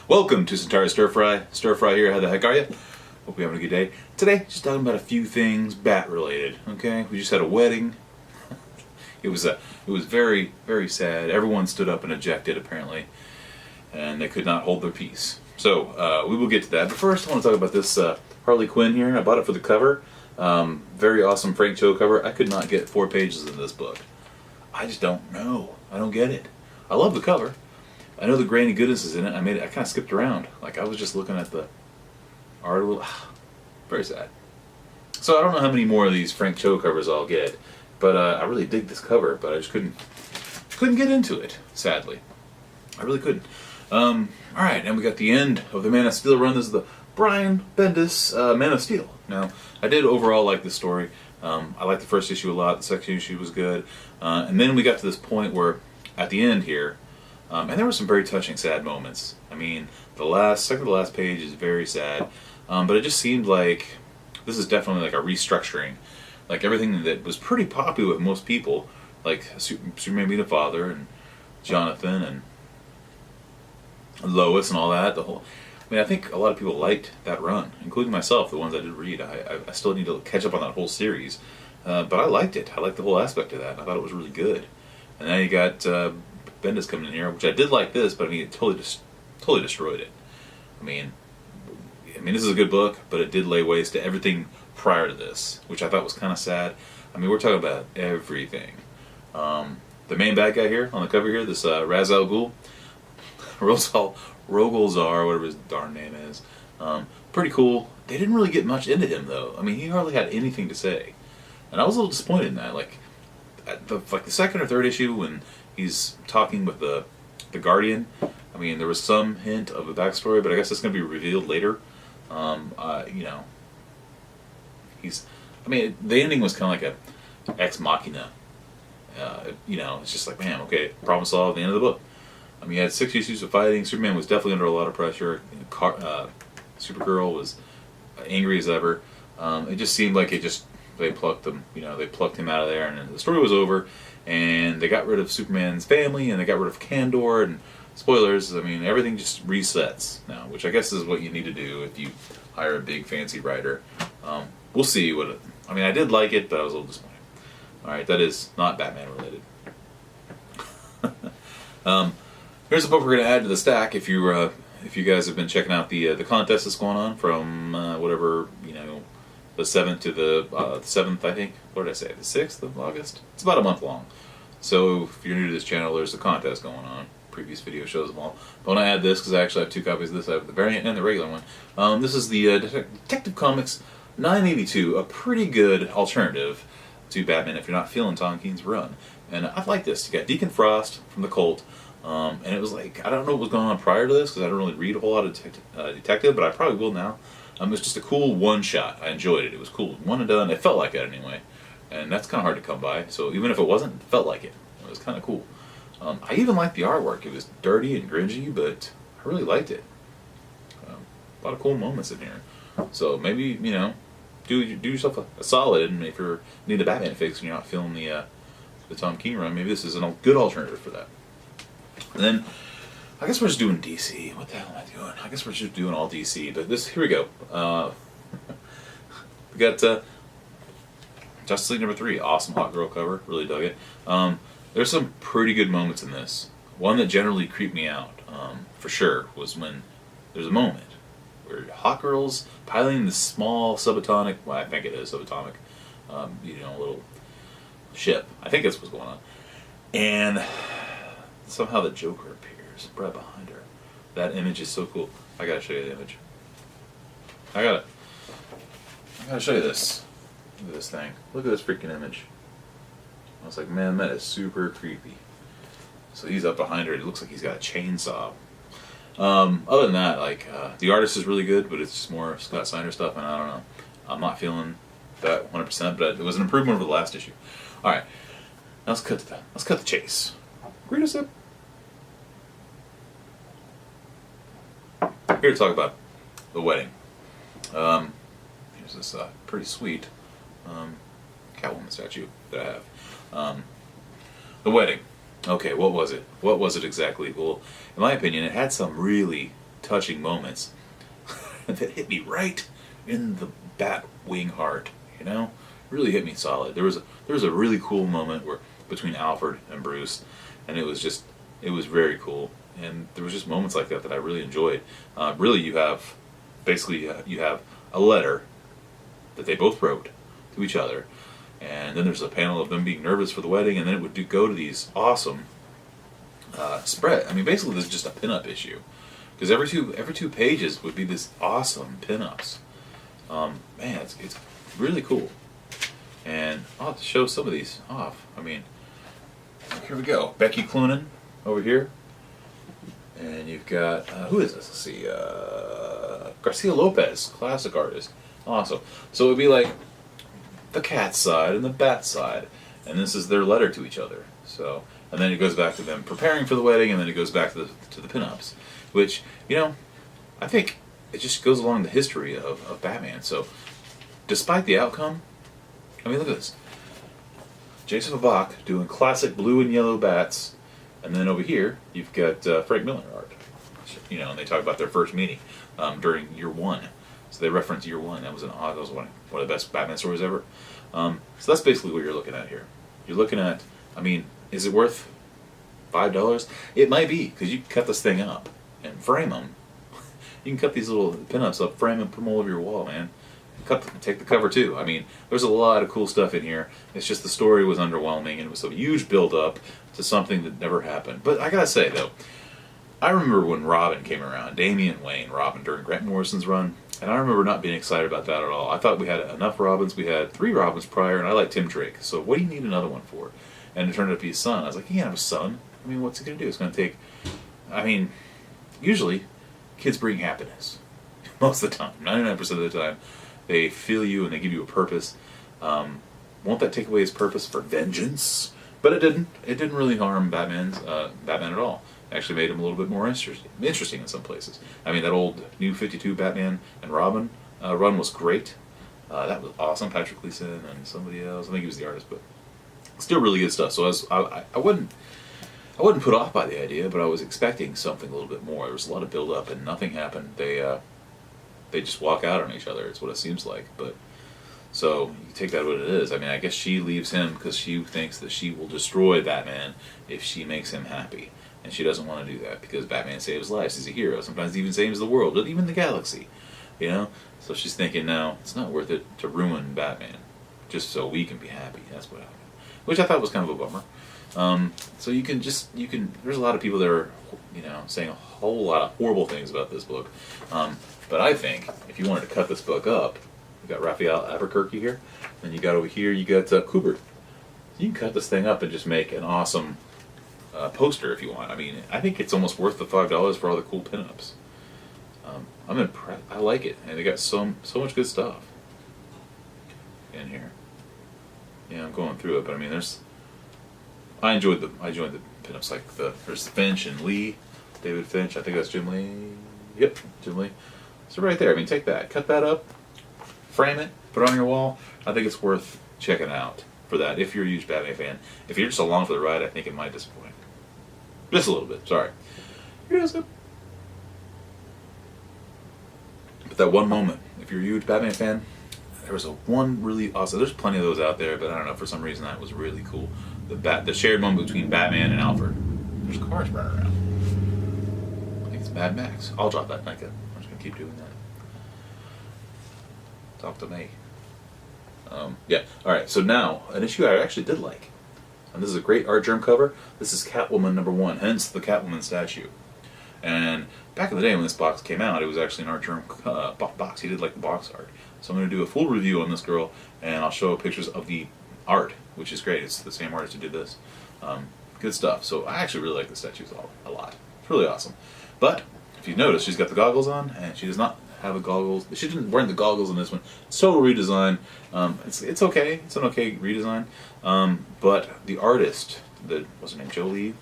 Welcome to Centauri Stir Fry. Stir Fry here. How the heck are you? Hope you're having a good day. Today, just talking about a few things bat related. Okay, we just had a wedding. It was very, very sad. Everyone stood up and ejected apparently, and they could not hold their peace. So we will get to that. But first, I want to talk about this Harley Quinn here. I bought it for the cover. Very awesome Frank Cho cover. I could not get 4 pages of this book. I just don't know. I don't get it. I love the cover. I know the Granny Goodness is in it. I kind of skipped around. Like I was just looking at the art. Very sad. So I don't know how many more of these Frank Cho covers I'll get, but I really dig this cover. But I just couldn't get into it. Sadly, I really couldn't. All right, and we got the end of the Man of Steel run. This is the Brian Bendis Man of Steel. Now I did overall like this story. I liked the first issue a lot. The second issue was good, and then we got to this point where at the end here. And there were some very touching, sad moments. I mean, the second to the last page is very sad, but it just seemed like this is definitely like a restructuring. Like everything that was pretty popular with most people, like Superman being a father and Jonathan and Lois and all that. I think a lot of people liked that run, including myself. The ones I did read, I still need to catch up on that whole series, but I liked it. I liked the whole aspect of that. I thought it was really good. And now you got. Bendis coming in here, which I did like this, but I mean, it totally destroyed it. I mean, this is a good book, but it did lay waste to everything prior to this, which I thought was kind of sad. I mean, we're talking about everything. The main bad guy here on the cover here, this Ra's al Ghul, Rogolzar, whatever his darn name is, pretty cool. They didn't really get much into him though. I mean, he hardly had anything to say, and I was a little disappointed in that. Like, the second or third issue when he's talking with the Guardian. I mean, there was some hint of a backstory, but I guess it's going to be revealed later. The ending was kind of like a ex machina. It's just like, man, okay, problem solved. The end of the book. I mean, you had 6 issues of fighting. Superman was definitely under a lot of pressure. Supergirl was angry as ever. It just seemed like they plucked him. They plucked him out of there, and the story was over. And they got rid of Superman's family, and they got rid of Kandor, and spoilers, I mean, everything just resets now, which I guess is what you need to do if you hire a big fancy writer. We'll see I did like it, but I was a little disappointed. Alright, that is not Batman related. Here's a book we're going to add to the stack if you guys have been checking out the contest that's going on from the 7th to the 7th, I think. What did I say? The 6th of August? It's about a month long. So if you're new to this channel, there's a contest going on. Previous video shows them all. But when I add this, because I actually have 2 copies of this, I have the variant and the regular one. This is the Detective Comics 982, a pretty good alternative to Batman if you're not feeling Tom King's run. And I like this. You got Deacon Frost from the Cult. And it was like, I don't know what was going on prior to this, because I don't really read a whole lot of Detective, but I probably will now. It was just a cool one-shot. I enjoyed it. It was cool. One and done. It felt like it anyway. And that's kind of hard to come by. So even if it wasn't, it felt like it. It was kind of cool. I even liked the artwork. It was dirty and grungy, but I really liked it. A lot of cool moments in here. So maybe, do yourself a solid. And if you need a Batman fix and you're not feeling the Tom King run, maybe this is a good alternative for that. And then I guess we're just doing DC. What the hell am I doing? I guess we're just doing all DC. But here we go. We got Justice League number 3. Awesome hot girl cover. Really dug it. There's some pretty good moments in this. One that generally creeped me out, for sure, was when there's a moment where hot girl's piloting this small subatomic, well, I think it is subatomic, little ship. I think that's what's going on. And somehow the Joker appears right behind her. That image is so cool. I gotta show you the image. I gotta show you this. Look at this thing. Look at this freaking image. I was like, man, that is super creepy. So he's up behind her. It looks like he's got a chainsaw. Other than that, the artist is really good, but it's just more Scott Snyder stuff, and I don't know. I'm not feeling that 100%, but it was an improvement over the last issue. All right, now let's cut the chase. Read us up. Here to talk about the wedding. Here's this pretty sweet Catwoman statue that I have. The wedding. Okay, what was it? What was it exactly? Well, in my opinion, it had some really, touching moments that hit me right in the bat wing heart. You know, really hit me solid. There was a really cool moment where between Alfred and Bruce, and it was very cool. And there was just moments like that that I really enjoyed. Really, you have basically you have a letter that they both wrote to each other, and then there's a panel of them being nervous for the wedding, and then it would go to these awesome spread. I mean, basically, this is just a pinup issue because every two pages would be this awesome pinups. Man, it's really cool, and I'll have to show some of these off. I mean, here we go. Becky Cloonan over here, and you've got who is this? Let's see, Garcia Lopez, classic artist. Awesome. So it would be like the cat side and the bat side, and this is their letter to each other. So, and then it goes back to them preparing for the wedding, and then it goes back to the pinups, which, you know, I think it just goes along the history of Batman. So, despite the outcome, I mean, look at this. Jason Bach doing classic blue and yellow bats, and then over here you've got Frank Miller art. You know, and they talk about their first meeting during year one. So they reference year one. That was one of the best Batman stories ever. So that's basically what you're looking at here. You're looking at, I mean, is it worth $5? It might be, because you can cut this thing up and frame them. You can cut these little pinups up, frame them, put them all over your wall, man. Take the cover too. I mean, there's a lot of cool stuff in here. It's just the story was underwhelming, and it was a huge build-up to something that never happened. But I gotta say, though, I remember when Robin came around, Damian Wayne Robin, during Grant Morrison's run, and I remember not being excited about that at all. I thought we had enough Robins. We had 3 Robins prior, and I like Tim Drake. So what do you need another one for? And it turned out to be his son. I was like, he can't have a son. I mean, what's he going to do? It's going to take... I mean, usually, kids bring happiness. Most of the time. 99% of the time. They feel you and they give you a purpose. Won't that take away his purpose for vengeance? But it didn't. It didn't really harm Batman at all. Actually made him a little bit more interesting in some places. I mean, that old New 52 Batman and Robin run was great. That was awesome. Patrick Gleason and somebody else. I think he was the artist, but still really good stuff. So I wasn't put off by the idea, but I was expecting something a little bit more. There was a lot of build up and nothing happened. They just walk out on each other. It's what it seems like. But so you take that what it is. I mean, I guess she leaves him because she thinks that she will destroy Batman if she makes him happy. And she doesn't want to do that because Batman saves lives. He's a hero. Sometimes he even saves the world, even the galaxy. You know? So she's thinking, no, it's not worth it to ruin Batman just so we can be happy. That's what happened. Which I thought was kind of a bummer. So you can, there's a lot of people that are, saying a whole lot of horrible things about this book. But I think if you wanted to cut this book up, you've got Raphael Albuquerque here. Then you got over here, you got Kubert. You can cut this thing up and just make an awesome poster if you want. I mean, I think it's almost worth the $5 for all the cool pinups. I'm impressed. I like it, and they got so much good stuff in here. Yeah, I'm going through it, but I mean, I enjoyed the pinups, like there's Finch and Lee, David Finch. I think that's Jim Lee. Yep, Jim Lee. So right there, I mean, take that, cut that up, frame it, put it on your wall. I think it's worth checking out for that if you're a huge Batman fan. If you're just along for the ride, I think it might disappoint. Just a little bit, sorry. Here it is. But that one moment, if you're a huge Batman fan, there was one really awesome. There's plenty of those out there, but I don't know, for some reason that was really cool. The shared moment between Batman and Alfred. There's cars running around. I think it's Mad Max. I'll drop that Nika. I'm just gonna keep doing that. Talk to me. Yeah. All right. So now an issue I actually did like, and this is a great art germ cover. This is Catwoman #1, hence the Catwoman statue. And back in the day when this box came out, it was actually an art germ box. He did like the box art. So I'm going to do a full review on this girl, and I'll show pictures of the art, which is great. It's the same artist who did this. Good stuff. So I actually really like the statues a lot. It's really awesome. But if you notice, she's got the goggles on, and she does not have the goggles. She didn't wear the goggles in this one. It's total redesign. It's okay. It's an okay redesign. But the artist, what's her name, Jolie?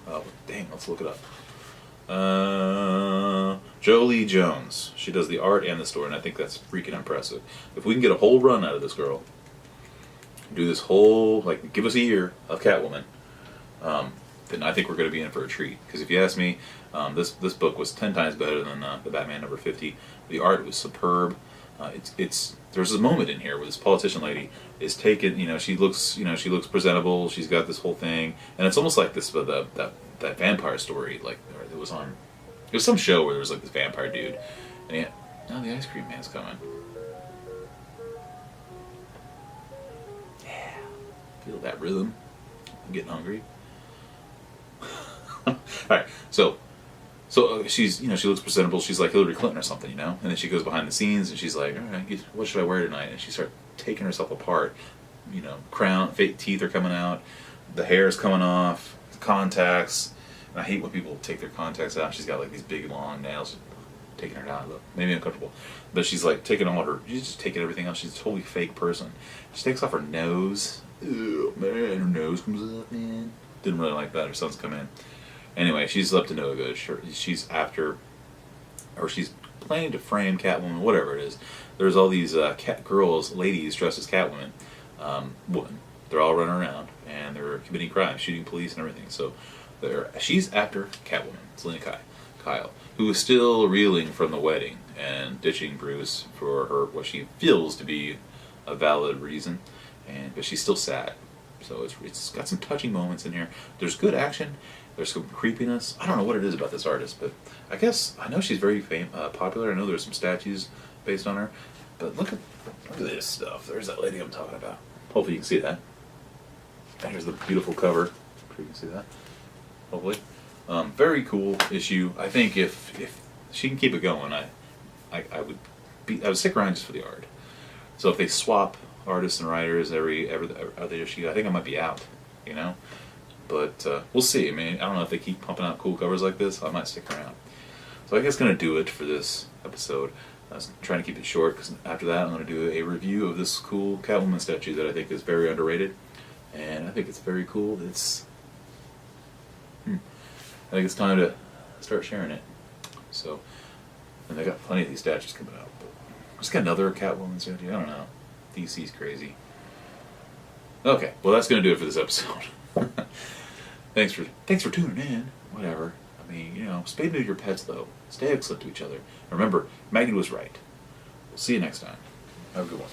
Oh, dang, let's look it up. Jolie Jones. She does the art and the story, and I think that's freaking impressive. If we can get a whole run out of this girl, do this whole, give us a year of Catwoman, then I think we're going to be in for a treat. Because if you ask me, this book was 10 times better than the Batman number 50. The art was superb. There's a moment in here where this politician lady is taken. She looks presentable. She's got this whole thing, and it's almost like this that vampire story. Like it was some show where there was like this vampire dude, and now the ice cream man's coming. Yeah, feel that rhythm. I'm getting hungry. All right, so she's she looks presentable. She's like Hillary Clinton or something, and then she goes behind the scenes and she's like, all right, what should I wear tonight? And she starts taking herself apart. Crown, fake teeth are coming out, the hair's coming off, contacts. And I hate when people take their contacts out. She's got like these big long nails, taking her down. Look, maybe uncomfortable, but she's like taking she's just taking everything out. She's a totally fake person. She takes off her nose. Ew, man, her nose comes up, man. Didn't really like that. Her son's come in. Anyway, she's up to no good. She's planning to frame Catwoman, whatever it is. There's all these ladies dressed as Catwoman, women. They're all running around and they're committing crimes, shooting police and everything. So she's after Catwoman, Selena Kyle, who is still reeling from the wedding and ditching Bruce for what she feels to be a valid reason, but she's still sad. So it's got some touching moments in here. There's good action. There's some creepiness. I don't know what it is about this artist, but I know she's very popular. I know there's some statues based on her, but look at this stuff. There's that lady I'm talking about. Hopefully you can see that. And here's the beautiful cover. I'm sure you can see that. Hopefully, very cool issue. I think if she can keep it going, I would stick around just for the art. So if they swap artists and writers every other issue, I think I might be out. But we'll see. I mean, I don't know if they keep pumping out cool covers like this. I might stick around. So I guess going to do it for this episode. I was trying to keep it short because after that I'm going to do a review of this cool Catwoman statue that I think is very underrated. And I think it's very cool. I think it's time to start sharing it. So, and they got plenty of these statues coming out. But just got another Catwoman statue. I don't know. DC's crazy. Okay, well that's going to do it for this episode. Thanks for tuning in. Whatever. I mean, spay neuter your pets though. Stay excellent to each other. Remember, Maggie was right. We'll see you next time. Have a good one.